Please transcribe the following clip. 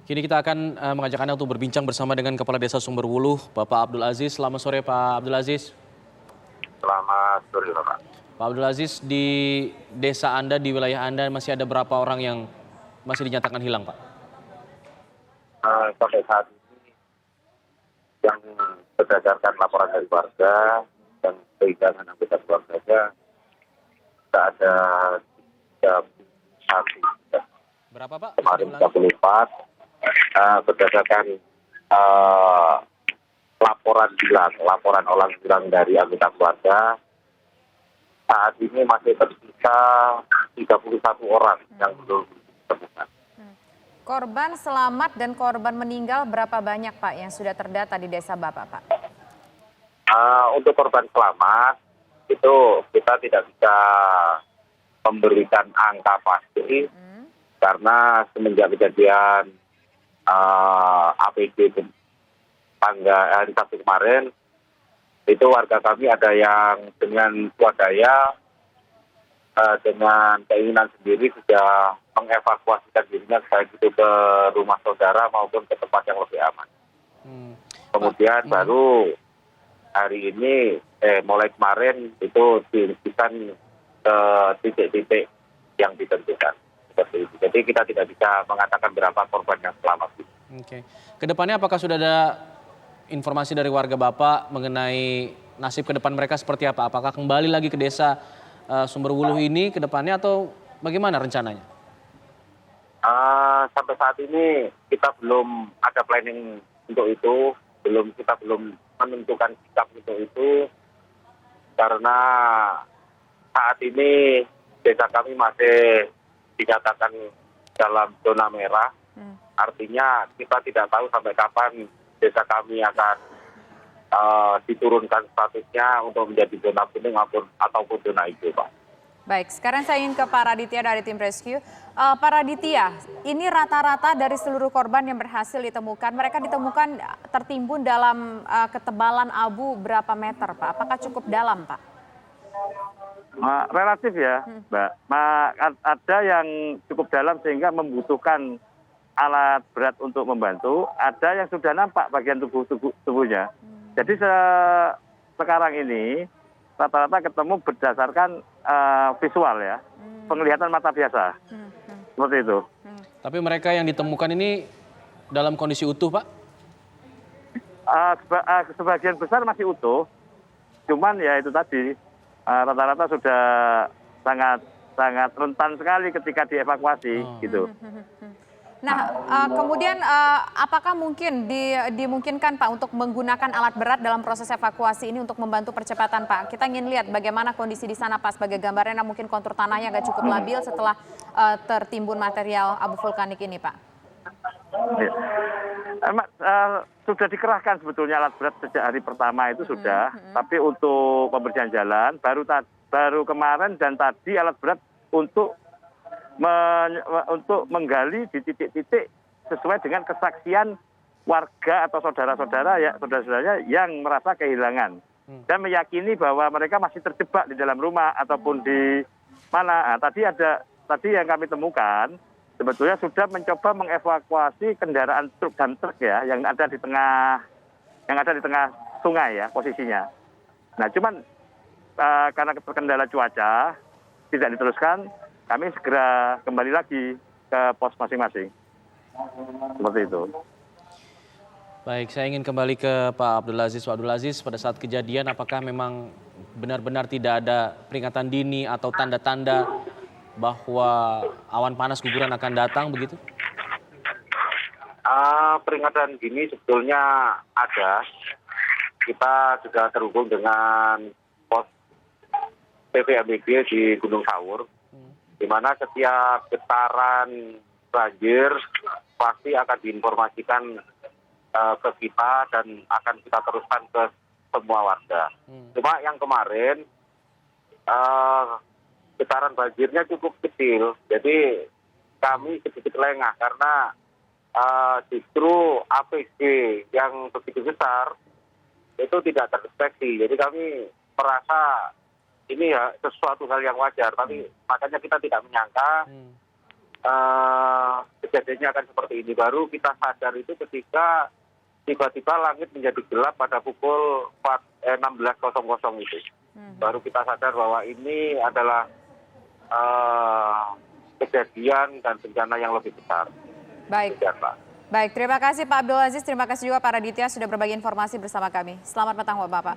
Kini kita akan mengajak Anda untuk berbincang bersama dengan Kepala Desa Sumberwuluh, Bapak Abdul Aziz. Selamat sore Pak Abdul Aziz. Selamat sore, Bapak. Pak Abdul Aziz, di desa Anda, di wilayah Anda masih ada berapa orang yang masih dinyatakan hilang, Pak? Sampai saat ini yang berdasarkan laporan dari warga dan kehilangan anggota keluarganya tidak ada 31. Berapa Pak? Bisa Kemarin diulangi? 34. Berdasarkan laporan orang hilang dari anggota keluarga, saat ini masih tersisa 31 orang yang belum ditemukan. Korban selamat dan korban meninggal berapa banyak Pak yang sudah terdata di desa Bapak Pak? Untuk korban selamat itu kita tidak bisa memberikan angka pasti karena semenjak kejadian APD hari Sabtu kemarin itu warga kami ada yang dengan swadaya dengan keinginan sendiri sudah mengevakuasikan dirinya baik itu ke rumah saudara maupun ke tempat yang lebih aman. Kemudian baru hari ini mulai kemarin itu diinstruksikan ke titik-titik yang ditentukan. Seperti itu. Jadi kita tidak bisa mengatakan berapa korban yang selamat. Oke. Kedepannya apakah sudah ada informasi dari warga Bapak mengenai nasib ke depan mereka seperti apa? Apakah kembali lagi ke desa Sumberwuluh ini ke depannya atau bagaimana rencananya? Sampai saat ini kita belum ada planning untuk itu, kita belum menentukan sikap untuk itu karena saat ini desa kami masih dinyatakan dalam zona merah. Artinya kita tidak tahu sampai kapan desa kami akan diturunkan statusnya untuk menjadi zona kuning ataupun zona hijau, Pak. Baik, sekarang saya ingin ke Pak Raditya dari tim rescue. Pak Raditya, ini rata-rata dari seluruh korban yang berhasil ditemukan, mereka ditemukan tertimbun dalam ketebalan abu berapa meter, Pak? Apakah cukup dalam, Pak? Relatif ya, Mbak. Ada yang cukup dalam sehingga membutuhkan alat berat untuk membantu. Ada yang sudah nampak bagian tubuhnya. Jadi sekarang ini rata-rata ketemu berdasarkan visual ya, penglihatan mata biasa, seperti itu. Tapi mereka yang ditemukan ini dalam kondisi utuh, Pak? Sebagian besar masih utuh, cuman ya itu tadi rata-rata sudah sangat rentan sekali ketika dievakuasi, gitu. Nah, kemudian apakah mungkin dimungkinkan Pak untuk menggunakan alat berat dalam proses evakuasi ini untuk membantu percepatan Pak? Kita ingin lihat bagaimana kondisi di sana Pak sebagai gambaran, mungkin kontur tanahnya agak cukup labil setelah tertimbun material abu vulkanik ini Pak. Sudah dikerahkan sebetulnya alat berat sejak hari pertama itu sudah, tapi untuk pembersihan jalan baru kemarin dan tadi alat berat untuk menggali di titik-titik sesuai dengan kesaksian warga atau saudara-saudaranya yang merasa kehilangan dan meyakini bahwa mereka masih terjebak di dalam rumah ataupun di mana. Tadi yang kami temukan sebetulnya sudah mencoba mengevakuasi kendaraan truk dan truk ya yang ada di tengah sungai ya posisinya. Nah, cuman karena terkendala cuaca tidak diteruskan. Kami segera kembali lagi ke pos masing-masing. Seperti itu. Baik, saya ingin kembali ke Pak Abdul Aziz. Pak Abdul Aziz, pada saat kejadian apakah memang benar-benar tidak ada peringatan dini atau tanda-tanda bahwa awan panas guguran akan datang begitu? Peringatan dini sebetulnya ada. Kita sudah terhubung dengan pos PVMBG di Gunung Sawur. Di mana setiap getaran banjir pasti akan diinformasikan ke kita dan akan kita teruskan ke semua warga. Cuma yang kemarin getaran banjirnya cukup kecil, jadi kami sedikit lengah karena justru APD yang begitu besar itu tidak terdeteksi. Jadi kami merasa ini ya sesuatu hal yang wajar, tapi makanya kita tidak menyangka kejadiannya akan seperti ini. Baru kita sadar itu ketika tiba-tiba langit menjadi gelap pada pukul 16.00 itu. Baru kita sadar bahwa ini adalah kejadian dan bencana yang lebih besar. Baik. Demikian, Pak. Baik, terima kasih Pak Abdul Aziz, terima kasih juga Pak Raditya sudah berbagi informasi bersama kami. Selamat petang Bapak.